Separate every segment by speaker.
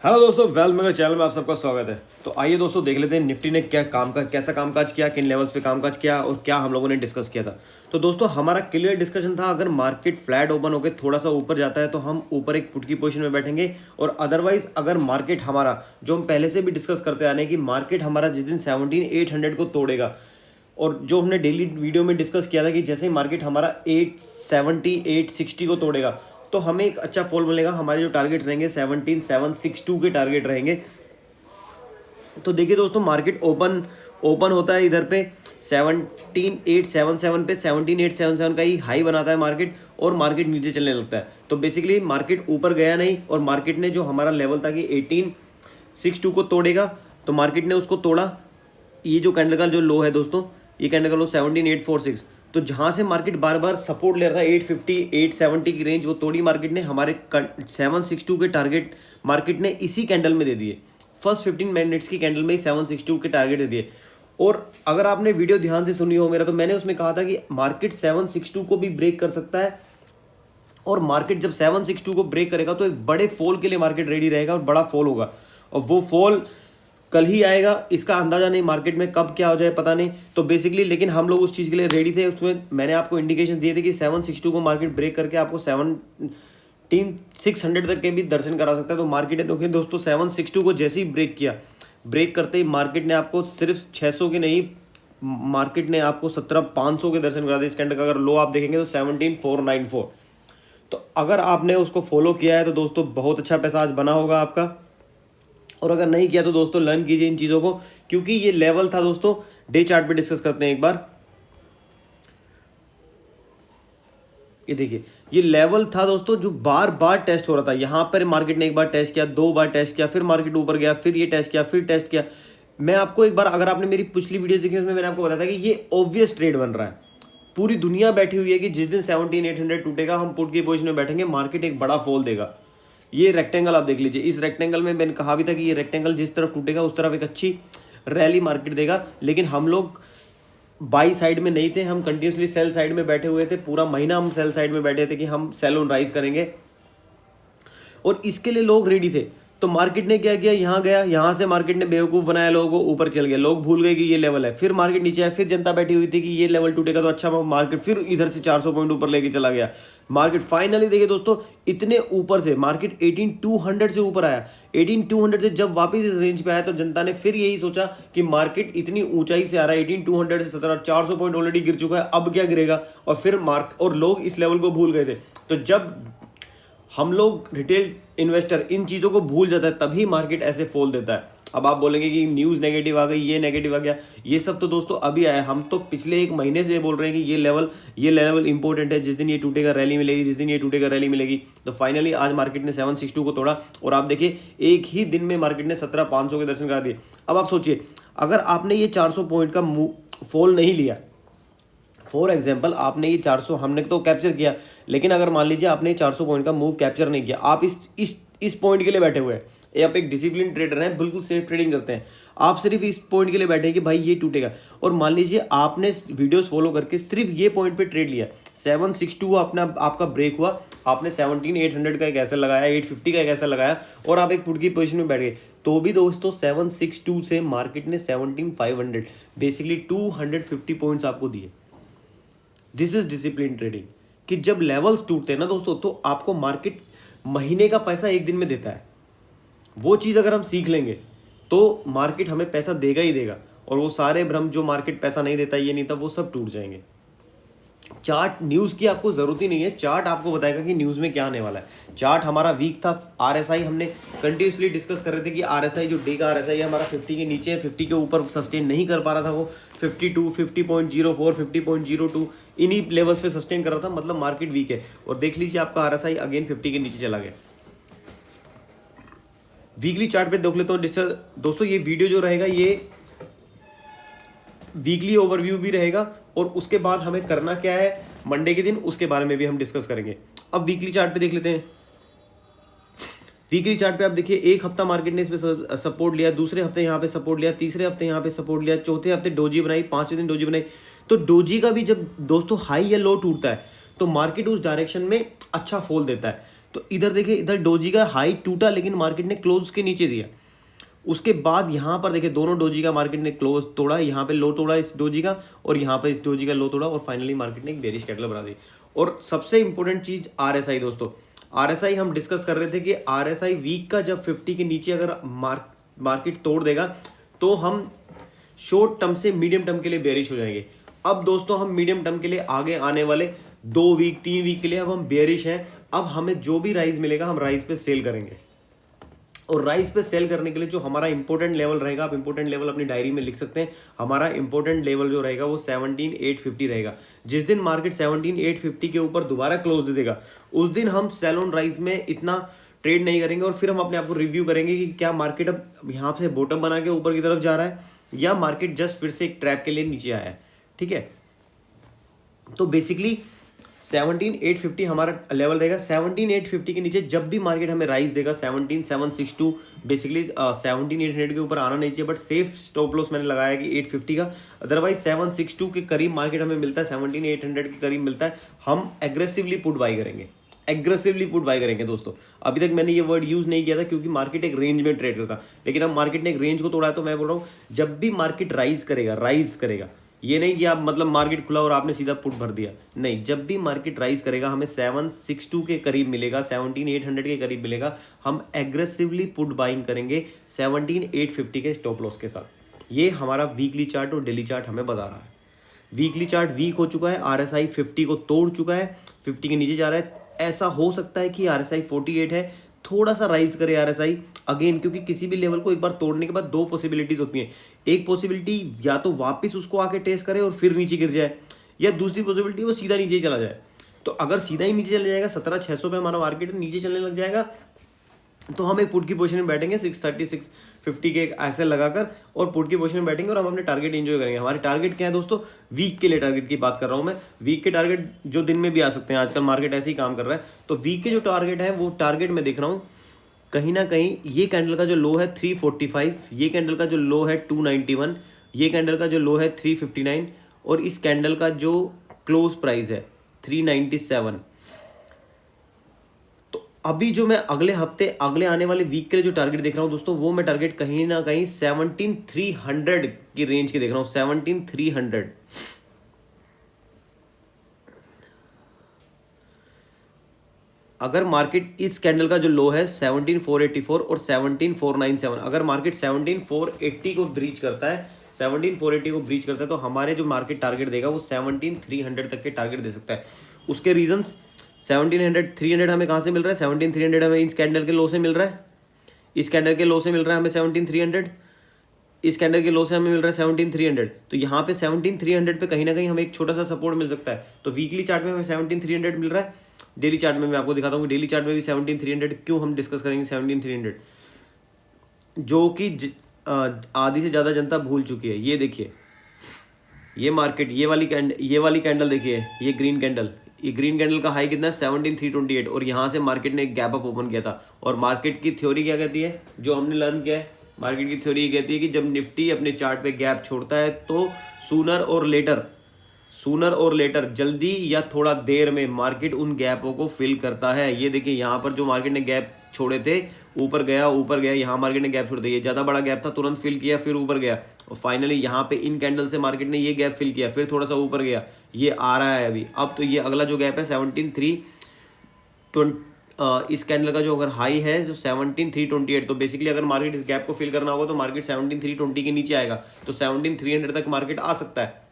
Speaker 1: Hello दोस्तों, well मेरे channel में आप सबका स्वागत है। तो आइए दोस्तों देख लेते हैं निफ्टी ने कैसा कामकाज किया, किन लेवल्स पे कामकाज किया और क्या हम लोगों ने डिस्कस किया था। तो दोस्तों हमारा क्लियर डिस्कशन था, अगर मार्केट फ्लैट ओपन होकर थोड़ा सा ऊपर जाता है तो हम ऊपर एक पुट की पोजीशन में बैठेंगे, और अदरवाइज अगर मार्केट हमारा, जो हम पहले से भी डिस्कस करते आ रहे हैं कि मार्केट हमारा जिस दिन 17,800 को तोड़ेगा, और जो हमने डेली वीडियो में डिस्कस किया था कि जैसे ही मार्केट हमारा 870 860 को तोड़ेगा तो हमें एक अच्छा फॉल मिलेगा। हमारे जो टारगेट रहेंगे 17,762 के टारगेट रहेंगे। तो देखिए दोस्तों, मार्केट ओपन होता है इधर पे 17,877 पे, 17,877 का ही हाई बनाता है मार्केट, और मार्केट नीचे चलने लगता है। तो बेसिकली मार्केट ऊपर गया नहीं, और मार्केट ने जो हमारा लेवल था कि 1862 को तोड़ेगा, तो मार्केट ने उसको तोड़ा। ये जो कैंडल का जो लो है दोस्तों, ये कैंडल का लो 17,846, तो जहां से मार्केट बार बार सपोर्ट ले रहा था 850 870 की रेंज, वो तोड़ी मार्केट ने। हमारे 762 के टारगेट मार्केट ने इसी कैंडल में दे दिए। फर्स्ट 15 मिनट्स की कैंडल में ही 762 के टारगेट दे दिए। और अगर आपने वीडियो ध्यान से सुनी हो मेरा, तो मैंने उसमें कहा था कि मार्केट 762 को भी ब्रेक कर सकता है, और मार्केट जब 762 को ब्रेक करेगा तो एक बड़े फॉल के लिए मार्केट रेडी रहेगा, और बड़ा फॉल होगा, और वो फॉल कल ही आएगा। इसका अंदाजा नहीं मार्केट में कब क्या हो जाए, पता नहीं। तो बेसिकली लेकिन हम लोग उस चीज़ के लिए रेडी थे। उसमें मैंने आपको इंडिकेशन दिए थे कि 762 को मार्केट ब्रेक करके आपको 17,600 तक के भी दर्शन करा सकता है। तो मार्केट है, तो दोस्तों 762 को जैसे ही ब्रेक किया, ब्रेक करते ही मार्केट ने आपको सिर्फ 600 के नहीं, मार्केट ने आपको 17,500 के दर्शन करा दिए। इस कैंडल का अगर लो आप देखेंगे तो 17,494। तो अगर आपने उसको फॉलो किया है तो दोस्तों बहुत अच्छा पैसा आज बना होगा आपका, और अगर नहीं किया तो दोस्तों लर्न कीजिए इन चीज़ों को, क्योंकि ये लेवल था दोस्तों। डे चार्ट पे डिस्कस करते हैं एक बार। ये देखिए, ये लेवल था दोस्तों जो बार बार टेस्ट हो रहा था। यहां पर मार्केट ने एक बार टेस्ट किया, दो बार टेस्ट किया, फिर मार्केट ऊपर गया, फिर ये टेस्ट किया, फिर टेस्ट किया। मैं आपको एक बार, अगर आपने मेरी पिछली वीडियो देखी उसमें मैंने आपको बताया था कि ये ऑब्वियस ट्रेड बन रहा है। पूरी दुनिया बैठी हुई है कि जिस दिन 17,800 टूटेगा हम पुट की पोजीशन में बैठेंगे, मार्केट एक बड़ा फॉल देगा। ये रेक्टेंगल आप देख लीजिए, इस रेक्टेंगल में मैंने कहा भी था कि ये रेक्टेंगल जिस तरफ टूटेगा उस तरफ एक अच्छी रैली मार्केट देगा। लेकिन हम लोग बाई साइड में नहीं थे, हम कंटिन्यूसली सेल साइड में बैठे हुए थे। पूरा महीना हम सेल साइड में बैठे थे कि हम सेल ऑन राइज करेंगे, और इसके लिए लोग रेडी थे। तो मार्केट ने क्या किया, यहाँ गया, यहाँ से मार्केट ने बेवकूफ़ बनाया लोगों को, ऊपर चल गया, लोग भूल गए कि ये लेवल है। फिर मार्केट नीचे आया, फिर जनता बैठी हुई थी कि ये लेवल टूटेगा तो अच्छा, मार्केट फिर इधर से 400 पॉइंट ऊपर लेके चला गया। मार्केट फाइनली देखिए दोस्तों, इतने ऊपर से मार्केट 18,200 से ऊपर आया। 18,200 से जब वापस इस रेंज पे आया तो जनता ने फिर यही सोचा कि मार्केट इतनी ऊंचाई से आ रहा है, 18,200 से 400 पॉइंट ऑलरेडी गिर चुका है, अब क्या गिरेगा। और फिर और लोग इस लेवल को भूल गए थे। तो जब हम लोग रिटेल इन्वेस्टर इन चीज़ों को भूल जाता है, तभी मार्केट ऐसे फॉल देता है। अब आप बोलेंगे कि न्यूज़ नेगेटिव आ गई, ये नेगेटिव आ गया, ये सब तो दोस्तों अभी आया। हम तो पिछले एक महीने से बोल रहे हैं कि ये लेवल इंपॉर्टेंट है, जिस दिन ये टूटेगा रैली मिलेगी, जिस दिन ये टूटेगा रैली मिलेगी। तो फाइनली आज मार्केट ने 762 को तोड़ा, और आप देखिए एक ही दिन में मार्केट ने 17,500 के दर्शन करा दिए। अब आप सोचिए, अगर आपने ये 400 पॉइंट का फॉल नहीं लिया, फॉर एग्जाम्पल आपने ये 400, हमने तो कैप्चर किया, लेकिन अगर मान लीजिए आपने 400 पॉइंट का मूव कैप्चर नहीं किया, आप इस पॉइंट के लिए बैठे हुए हैं, ये आप एक डिसिप्लिन ट्रेडर हैं, बिल्कुल सेफ ट्रेडिंग करते हैं, आप सिर्फ इस पॉइंट के लिए बैठे हैं कि भाई ये टूटेगा, और मान लीजिए आपने वीडियोस फॉलो करके सिर्फ ये पॉइंट पे ट्रेड लिया, 762 आपका ब्रेक हुआ, आपने 17,800 का एक ऐसा लगाया, 850 का एक ऐसा लगाया, और आप एक पुट की पोजीशन में बैठ गए, तो भी दोस्तों 762 से मार्केट ने 17,500 बेसिकली 250 पॉइंट्स आपको दिए। दिस इज डिसिप्लिन ट्रेडिंग, कि जब लेवल्स टूटते हैं ना दोस्तों, तो आपको मार्केट महीने का पैसा एक दिन में देता है। वो चीज़ अगर हम सीख लेंगे तो मार्केट हमें पैसा देगा ही देगा, और वो सारे भ्रम जो मार्केट पैसा नहीं देता, ये नहीं था, वो सब टूट जाएंगे। चार्ट न्यूज़ की आपको ज़रूरत ही नहीं है, चार्ट आपको बताएगा कि न्यूज़ में क्या आने वाला है। चार्ट हमारा वीक था, आरएसआई हमने कंटिन्यूसली डिस्कस कर रहे थे कि आरएसआई जो डे का आरएसआई है हमारा 50 के नीचे है, 50 के ऊपर सस्टेन नहीं कर पा रहा था, वो 52 50.04 50.02 इन्हीं लेवल्स पे सस्टेन कर रहा था, मतलब मार्केट वीक है। और देख लीजिए आपका आरएसआई अगेन 50 के नीचे चला गया। वीकली चार्ट पे देख लेते हो दोस्तों, ये वीडियो जो रहेगा ये वीकली ओवरव्यू भी रहेगा, और उसके बाद हमें करना क्या है मंडे के दिन, उसके बारे में भी हम डिस्कस करेंगे। अब वीकली चार्ट पे देख लेते हैं। वीकली चार्ट पे आप देखिए, एक हफ्ता मार्केट ने इस पे सपोर्ट लिया, दूसरे हफ्ते यहाँ पे सपोर्ट लिया, तीसरे हफ्ते यहाँ पे सपोर्ट लिया, चौथे हफ्ते डोजी बनाई, पांचवें दिन डोजी बनाई। तो डोजी का भी जब दोस्तों हाई या लो टूटता है तो मार्केट उस डायरेक्शन में अच्छा फॉल देता है। तो इधर देखिए, इधर डोजी का हाई टूटा लेकिन मार्केट ने क्लोज के नीचे दिया। उसके बाद यहाँ पर देखिए दोनों डोजी का मार्केट ने क्लोज तोड़ा, यहाँ पे लो तोड़ा इस डोजी का और यहाँ पे इस डोजी का लो तोड़ा और फाइनली मार्केट ने एक बेरिश कैंडल बना दी। और सबसे इंपॉर्टेंट चीज RSI दोस्तों, RSI हम डिस्कस कर रहे थे कि RSI वीक का जब 50 के नीचे अगर मार्केट तोड़ देगा तो हम शॉर्ट टर्म से मीडियम टर्म के लिए बेरिश हो जाएंगे। अब दोस्तों हम मीडियम टर्म के लिए आगे आने वाले 2 वीक 3 वीक के लिए अब हम बेरिश हैं। अब हमें जो भी राइज मिलेगा हम राइज पे सेल करेंगे, और राइज पे सेल करने के लिए जो हमारा इंपॉर्टेंट लेवल रहेगा, आप इंपॉर्टेंट लेवल अपनी डायरी में लिख सकते हैं। हमारा इंपॉर्टेंट लेवल जो रहेगा वो 17,850 रहेगा। जिस दिन मार्केट 17,850 के ऊपर दोबारा क्लोज दे देगा उस दिन हम सेल ऑन राइज में इतना ट्रेड नहीं करेंगे, और फिर हम अपने आप को रिव्यू करेंगे कि क्या मार्केट अब यहाँ से बॉटम बना के ऊपर की तरफ जा रहा है या मार्केट जस्ट फिर से एक ट्रैप के लिए नीचे आया है। ठीक है, तो बेसिकली 17,850 हमारा लेवल रहेगा। 17,850 के नीचे जब भी मार्केट हमें राइज देगा 17,762, बेसिकली 17,800 के ऊपर आना नहीं चाहिए, बट सेफ स्टॉप लॉस मैंने लगाया कि 850 का। अदरवाइज 762 के करीब मार्केट हमें मिलता है, 17,800 के करीब मिलता है, हम एग्रेसिवली पुट बाई करेंगे, एग्रेसिवली पुट बाई करेंगे दोस्तों। अभी तक मैंने ये वर्ड यूज नहीं किया था क्योंकि मार्केट एक रेंज में ट्रेड करता, लेकिन अब मार्केट ने एक रेंज को तोड़ा है तो मैं बोल रहा हूँ जब भी मार्केट राइज करेगा, ये नहीं कि आप मतलब मार्केट खुला और आपने सीधा पुट भर दिया, नहीं, जब भी मार्केट राइज करेगा हमें 762 के करीब मिलेगा, 17,800 के करीब मिलेगा, हम एग्रेसिवली पुट बाइंग करेंगे 17,850 के स्टॉप लॉस के साथ। ये हमारा वीकली चार्ट और डेली चार्ट हमें बता रहा है। वीकली चार्ट वीक हो चुका है, RSI 50 को तोड़ चुका है, 50 के नीचे जा रहा है। ऐसा हो सकता है कि RSI 48 है, थोड़ा सा राइज करे RSI अगेन, क्योंकि किसी भी लेवल को एक बार तोड़ने के बाद 2 पॉसिबिलिटीज होती हैं। एक पॉसिबिलिटी या तो वापस उसको आके टेस्ट करे और फिर नीचे गिर जाए, या दूसरी पॉसिबिलिटी वो सीधा नीचे ही चला जाए। तो अगर सीधा ही नीचे चला जाएगा, 17,600 पे हमारा मार्केट नीचे चलने लग जाएगा, तो हम एक पुट की पोजीशन में बैठेंगे 630 650 के ऐसे लगाकर, और पुट की पोजीशन में बैठेंगे और हम अपने टारगेट एंजॉय करेंगे। हमारे टारगेट क्या है दोस्तों, वीक के लिए टारगेट की बात कर रहा हूं मैं। वीक के टारगेट जो दिन में भी आ सकते हैं, आजकल मार्केट ऐसे ही काम कर रहा है, तो वीक के जो टारगेट है वो टारगेट में देख रहा हूँ कहीं ना कहीं ये कैंडल का जो लो है 345, ये कैंडल का जो लो है 291, ये कैंडल का जो लो है 359, और इस कैंडल का जो क्लोज प्राइस है 397। अभी जो मैं अगले हफ्ते अगले आने वाले वीक के लिए जो टारगेट देख रहा हूं दोस्तों, वो मैं टारगेट कहीं ना कहीं 17,300 की रेंज के देख रहा हूं, 17,300। अगर मार्केट इस कैंडल का जो लो है 17,484 और 17,497, अगर मार्केट 17,480 को ब्रीच करता है, 17,480 को ब्रीच करता है, तो हमारे जो मार्केट टारगेट देगा वो 17,300 तक के टारगेट दे सकता है। उसके रीजंस 300 हमें कहाँ से मिल रहा है, 17,300 हमें इस कैंडल के लो से मिल रहा है, इस कैंडल के लो से मिल रहा है हमें 17,300, इस कैंडल के लो से हमें मिल रहा है 17,300। तो यहाँ पे 17,300 पे कहीं ना कहीं हमें एक छोटा सा सपोर्ट मिल सकता है। तो वीकली चार्ट में हमें 17,300 मिल रहा है, डेली चार्ट में मैं आपको दिखाता हूँ, डेली चार्ट में भी 17,300 क्यों हम डिस्कस करेंगे 17,300, जो कि आधी से ज़्यादा जनता भूल चुकी है। ये देखिए, ये मार्केट ये वाली कैंडल देखिए, ये ग्रीन कैंडल, ये ग्रीन कैंडल का हाई कितना है 17,328, और यहाँ से मार्केट ने एक गैप अप ओपन किया था। और मार्केट की थ्योरी क्या कहती है, जो हमने लर्न किया है, मार्केट की थ्योरी ये कहती है कि जब निफ्टी अपने चार्ट पे गैप छोड़ता है तो सूनर और लेटर जल्दी या थोड़ा देर में मार्केट उन गैपों को फिल करता है। ये देखिए यहाँ पर जो मार्केट ने गैप छोड़े थे, ऊपर गया, यहाँ मार्केट ने गैप छोड़ दिया, ये ज़्यादा बड़ा गैप था, तुरंत फिल किया, फिर ऊपर गया, और फाइनली यहाँ पे इन कैंडल से मार्केट ने ये गैप फिल किया, फिर थोड़ा सा ऊपर गया, ये आ रहा है अभी। अब तो ये अगला जो गैप है 17,320, इस कैंडल का जो अगर हाई है जो 17,328, तो बेसिकली अगर मार्केट इस गैप को फिल करना होगा तो मार्केट 17,320 के नीचे आएगा, तो 17,300 तक मार्केट आ सकता है।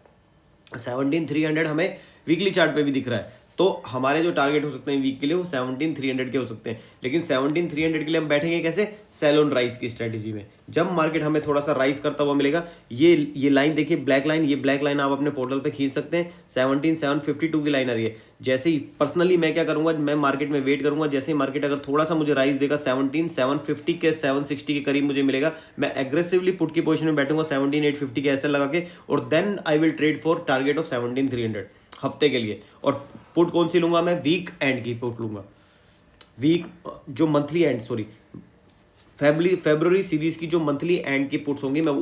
Speaker 1: 17,300 हमें वीकली चार्ट पे भी दिख रहा है, तो हमारे जो टारगेट हो सकते हैं वीक के लिए वो 17,300 के हो सकते हैं। लेकिन 17,300 के लिए हम बैठेंगे कैसे, सेल ऑन राइज की स्ट्रेटेजी में। जब मार्केट हमें थोड़ा सा राइज करता हुआ मिलेगा, ये लाइन देखिए, ब्लैक लाइन, ये ब्लैक लाइन आप अपने पोर्टल पे खींच सकते हैं, 17,752 की लाइन आ रही है। जैसे ही पर्सनली मैं क्या करूंगा, मैं मार्केट में वेट करूंगा, जैसे ही मार्केट अगर थोड़ा सा मुझे राइज देगा 17,750 के 760 के करीब मुझे मिलेगा, मैं एग्रेसिवली पुट की पोजीशन में बैठूंगा 17,850 के ऐसे लगा के, और then I will trade for target of 17,300 हफ्ते के लिए। और पुट कौन सी लूंगा, मैं वीक एंड की पुट लूंगा, वीक जो मंथली एंड फरवरी सीरीज की जो मंथली एंड की पुट्स होंगी, मैं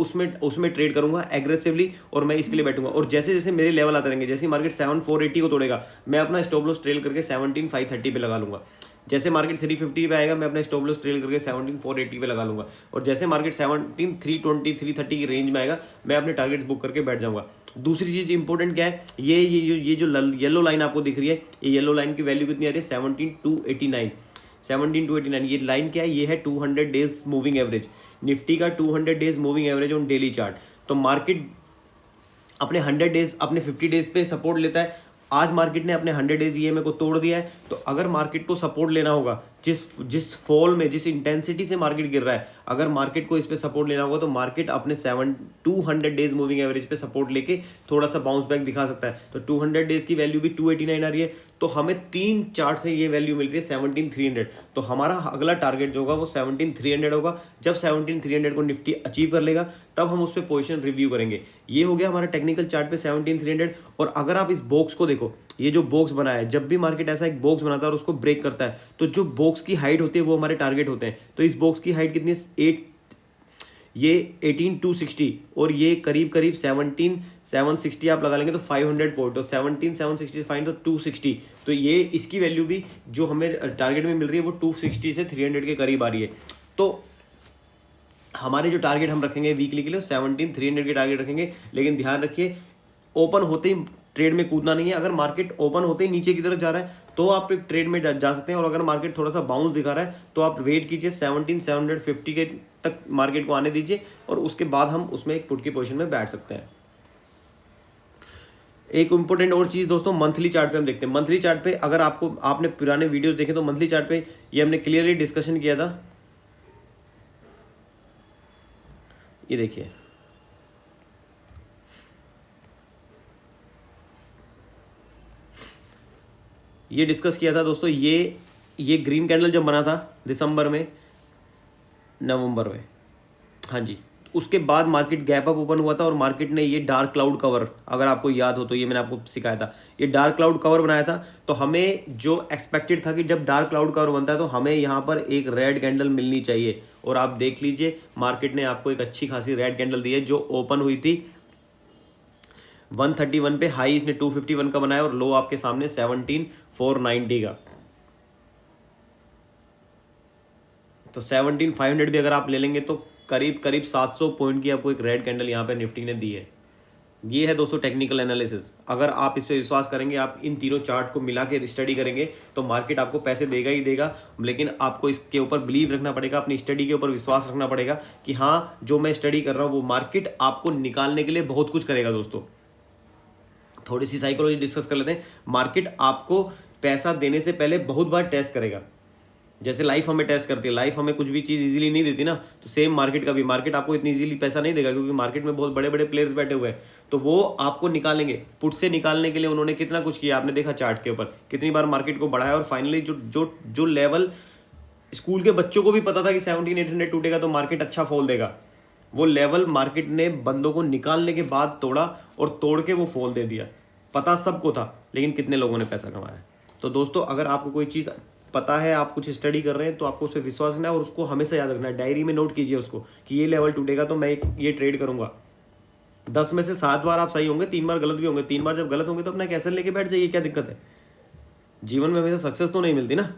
Speaker 1: उसमें ट्रेड करूंगा एग्रेसिवली, और मैं इसके लिए बैठूंगा। और जैसे जैसे मेरे लेवल आते रहेंगे, जैसे मार्केट 7,480 को तोड़ेगा, मैं अपना स्टॉप लॉस ट्रेल करके 17,530 पे लगा लूंगा। जैसे मार्केट 350 पे आएगा मैं अपना स्टॉप लॉस ट्रेल करके 17480 पे लगा लूंगा, और जैसे मार्केट 17320 330 की रेंज में आएगा मैं अपने टारगेट्स बुक करके बैठ जाऊंगा। दूसरी चीज इंपॉर्टेंट क्या है, ये जो येलो लाइन आपको दिख रही है, ये येलो लाइन की वैल्यू कितनी आ रही है 17289। 17289 ये लाइन क्या है, ये है 200 डेज मूविंग एवरेज, निफ्टी का 200 days moving average on daily chart. तो मार्केट अपने 100 डेज अपने 50 डेज पे सपोर्ट लेता है। आज मार्केट ने अपने 100 डेज ईएमए को तोड़ दिया है, तो अगर मार्केट को सपोर्ट लेना होगा, जिस फॉल में जिस इंटेंसिटी से मार्केट गिर रहा है, अगर मार्केट को इस पे सपोर्ट लेना होगा तो मार्केट अपने 200 डेज मूविंग एवरेज पे सपोर्ट लेके थोड़ा सा बाउंस बैक दिखा सकता है। तो 200 डेज की वैल्यू भी 289 आ रही है, तो हमें 3 चार्ट से ये वैल्यू मिल रही है 17300। तो हमारा अगला टारगेट जो होगा वो 17300 होगा। जब 17300 को निफ्टी अचीव कर लेगा तब हम उस पर पोजिशन रिव्यू करेंगे। ये हो गया हमारा टेक्निकल चार्ट पे 17300। और अगर आप इस बॉक्स को देखो, ये जो बॉक्स बना है, जब भी मार्केट ऐसा एक बॉक्स बनाता है और उसको ब्रेक करता है तो जो बॉक्स की हाइट होती है वो हमारे टारगेट होते हैं। तो इस बॉक्स की हाइट कितनी है, ये 18260 और ये करीब करीब 17760 आप लगा लेंगे तो 500 पॉइंट, तो 17760 फाइन तो 260। तो ये इसकी वैल्यू भी जो हमें टारगेट में मिल रही है वो 260 से 300 के करीब आ रही है। तो हमारे जो टारगेट हम रखेंगे वीकली के लिए 17300 के टारगेट रखेंगे। लेकिन ध्यान रखिए ओपन होते ही ट्रेड में कूदना नहीं है। अगर मार्केट ओपन होते ही नीचे की तरफ जा रहा है तो आप एक ट्रेड में जा सकते हैं, और अगर मार्केट थोड़ा सा बाउंस दिखा रहा है तो आप वेट कीजिए 17750 के तक मार्केट को आने दीजिए, और उसके बाद हम उसमें एक पुट की पोजीशन में बैठ सकते हैं। एक इंपॉर्टेंट और चीज दोस्तों, मंथली चार्ट पे हम देखते हैं। मंथली चार्ट पे अगर आपने पुराने वीडियोस देखे तो मंथली चार्ट पे ये हमने क्लियरली डिस्कशन किया था। ये देखिए, ये डिस्कस किया था दोस्तों। ये ग्रीन कैंडल जब बना था दिसंबर में, नवंबर में, हाँ जी, उसके बाद मार्केट गैप अप ओपन हुआ था और मार्केट ने ये डार्क क्लाउड कवर, अगर आपको याद हो तो ये मैंने आपको सिखाया था, ये डार्क क्लाउड कवर बनाया था। तो हमें जो एक्सपेक्टेड था कि जब डार्क क्लाउड कवर बनता है तो हमें यहाँ पर एक रेड कैंडल मिलनी चाहिए, और आप देख लीजिए मार्केट ने आपको एक अच्छी खासी रेड कैंडल दी है जो ओपन हुई थी 131 पे, हाई इसने 251 का बनाया और लो आपके सामने 17490 का। तो 17500 भी अगर आप ले लेंगे तो करीब करीब 700 पॉइंट की आपको एक रेड कैंडल यहाँ पे निफ्टी ने दी है। ये है दोस्तों टेक्निकल एनालिसिस। अगर आप इस पे विश्वास करेंगे, आप इन तीनों चार्ट को मिला के स्टडी करेंगे तो मार्केट आपको पैसे देगा ही देगा, लेकिन आपको इसके ऊपर बिलीव रखना पड़ेगा, अपनी स्टडी के ऊपर विश्वास रखना पड़ेगा कि हाँ जो मैं स्टडी कर रहा हूँ वो मार्केट आपको निकालने के लिए बहुत कुछ करेगा। दोस्तों थोड़ी सी साइकोलॉजी डिस्कस कर लेते हैं। मार्केट आपको पैसा देने से पहले बहुत बार टेस्ट करेगा, जैसे लाइफ हमें टेस्ट करती है। लाइफ हमें कुछ भी चीज़ इजीली नहीं देती ना, तो सेम मार्केट का भी, मार्केट आपको इतनी इजीली पैसा नहीं देगा क्योंकि मार्केट में बहुत बड़े बड़े प्लेयर्स बैठे हुए हैं, तो वो आपको निकालेंगे। पुट से निकालने के लिए उन्होंने कितना कुछ किया, आपने देखा चार्ट के ऊपर कितनी बार मार्केट को बढ़ाया, और फाइनली जो लेवल स्कूल के बच्चों को भी पता था कि 17800 टूटेगा तो मार्केट अच्छा फॉल देगा, वो लेवल मार्केट ने बंदों को निकालने के बाद तोड़ा, और तोड़ के वो फॉल दे दिया। पता सबको था, लेकिन कितने लोगों ने पैसा कमाया। तो दोस्तों अगर आपको कोई चीज़ पता है, आप कुछ स्टडी कर रहे हैं, तो आपको उस पर विश्वास रखना है और उसको हमेशा याद रखना है। डायरी में नोट कीजिए उसको कि ये लेवल टूटेगा तो मैं ये ट्रेड करूंगा। 10 में से 7 बार आप सही होंगे, 3 बार गलत भी होंगे। 3 बार जब गलत होंगे तो अपना कैसे लेके बैठ जाइए, क्या दिक्कत है। जीवन में हमेशा सक्सेस तो नहीं मिलती ना।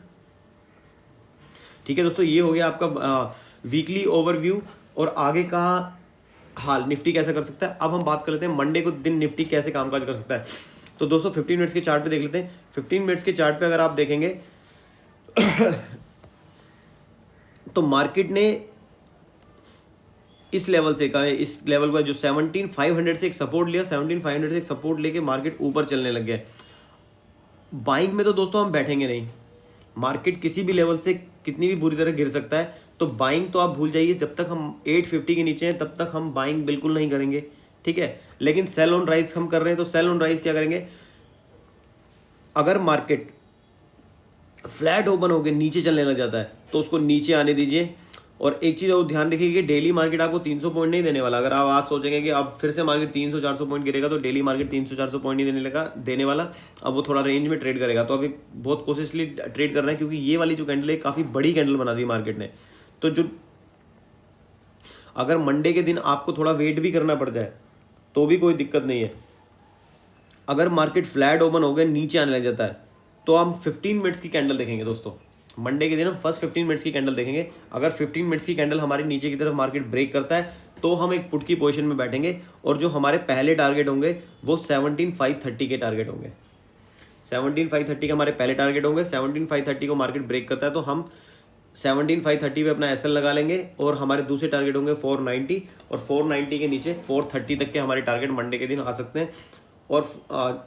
Speaker 1: ठीक है दोस्तों, ये हो गया आपका वीकली ओवरव्यू और आगे का हाल निफ्टी कैसे कर सकता है। अब हम बात कर लेते हैं मंडे को दिन निफ्टी कैसे कामकाज कर सकता है। तो दोस्तों 15 मिनट्स के चार्ट पे देख लेते हैं। 15 मिनट्स के चार्ट पे अगर आप देखेंगे तो मार्केट ने इस लेवल से कहा, इस लेवल पर जो 17500 से एक सपोर्ट लिया, 17500 से एक सपोर्ट लेके मार्केट ऊपर चलने लग गया। बाइंग में तो दोस्तों हम बैठेंगे नहीं, मार्केट किसी भी लेवल से कितनी भी बुरी तरह गिर सकता है, तो बाइंग तो आप भूल जाइए। जब तक हम 850 के नीचे हैं तब तक हम बाइंग बिल्कुल नहीं करेंगे, ठीक है। लेकिन सेल ऑन राइज हम कर रहे हैं, तो सेल ऑन राइज क्या करेंगे, अगर मार्केट फ्लैट ओपन होकर नीचे चलने लग जाता है तो उसको नीचे आने दीजिए। और एक चीज़ और ध्यान रखिए कि डेली मार्केट आपको 300 पॉइंट नहीं देने वाला। अगर आप आज सोचेंगे कि अब फिर से मार्केट 300-400 पॉइंट गिरेगा, तो डेली मार्केट 300-400 पॉइंट नहीं देने वाला। अब वो थोड़ा रेंज में ट्रेड करेगा। तो अभी बहुत कोशिशली ट्रेड करना है, क्योंकि ये वाली जो कैंडल है काफ़ी बड़ी कैंडल बना दी मार्केट ने। तो जो अगर मंडे के दिन आपको थोड़ा वेट भी करना पड़ जाए तो भी कोई दिक्कत नहीं है। अगर मार्केट फ्लैट ओपन हो गया, नीचे आने लग जाता है, तो हम 15 मिनट्स की कैंडल देखेंगे दोस्तों। मंडे के दिन हम फर्स्ट 15 मिनट्स की कैंडल देखेंगे। अगर 15 मिनट्स की कैंडल हमारी नीचे की तरफ मार्केट ब्रेक करता है तो हम एक पुट की पोजीशन में बैठेंगे, और जो हमारे पहले टारगेट होंगे वो 17,530 के टारगेट होंगे। 17,530 के हमारे पहले टारगेट होंगे। 17,530 को मार्केट ब्रेक करता है तो हम 17,530 पे अपना एसएल लगा लेंगे, और हमारे दूसरे टारगेट होंगे 490, और 490 के नीचे 430 तक के हमारे टारगेट मंडे के दिन आ सकते हैं। और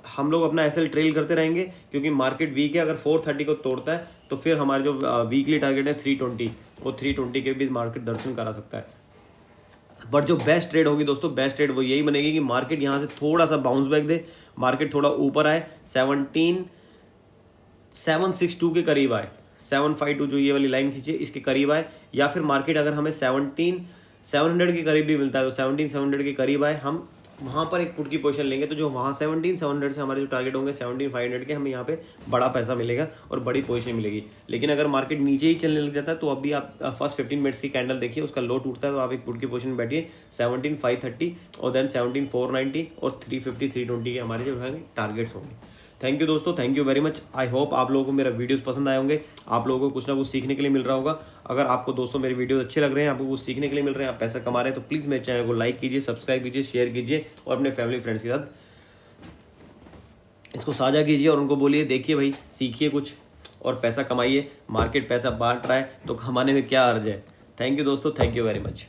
Speaker 1: हम लोग अपना एसएल ट्रेल करते रहेंगे, क्योंकि मार्केट वीक है। अगर 430 को तोड़ता है तो फिर हमारे जो वीकली टारगेट है 320, वो 320 के भी मार्केट दर्शन करा सकता है। बट जो बेस्ट ट्रेड होगी दोस्तों, बेस्ट ट्रेड वो यही बनेगी कि मार्केट यहाँ से थोड़ा सा बाउंस बैक दे, मार्केट थोड़ा ऊपर आए, 17,762 के करीब आए, 752 जो ये वाली लाइन खींचे इसके करीब आए, या फिर मार्केट अगर हमें 17,700 के करीब भी मिलता है तो 17,700 के करीब आए, हम वहाँ पर एक पुट की पोजीशन लेंगे। तो जो वहाँ 17,700 से हमारे जो टारगेट होंगे 17,500 के, हमें यहाँ पे बड़ा पैसा मिलेगा और बड़ी पोजीशन मिलेगी। लेकिन अगर मार्केट नीचे ही चलने लग जाता है तो अभी आप फर्स्ट 15 मिनट्स की कैंडल देखिए, उसका लो टूटता है तो आप एक पुट की पोजीशन में बैठिए 17,530 और देन 17,490 और 350 320 के हमारे जो है टारगेट्स होंगे। थैंक यू दोस्तों, thank you very much. I hope आप लोगों को मेरा वीडियोस पसंद आए होंगे, आप लोगों को कुछ ना कुछ सीखने के लिए मिल रहा होगा। अगर आपको दोस्तों मेरे वीडियोस अच्छे लग रहे हैं, आपको कुछ सीखने के लिए मिल रहे हैं, आप पैसा कमा रहे हैं, तो प्लीज़ मेरे चैनल को लाइक कीजिए, सब्सक्राइब कीजिए, शेयर कीजिए और अपने फैमिली फ्रेंड्स के साथ इसको साझा कीजिए और उनको बोलिए देखिए भाई सीखिए कुछ और पैसा कमाइए। मार्केट पैसा बांट रहा है तो कमाने में क्या अर्ज है। थैंक यू दोस्तों, थैंक यू वेरी मच।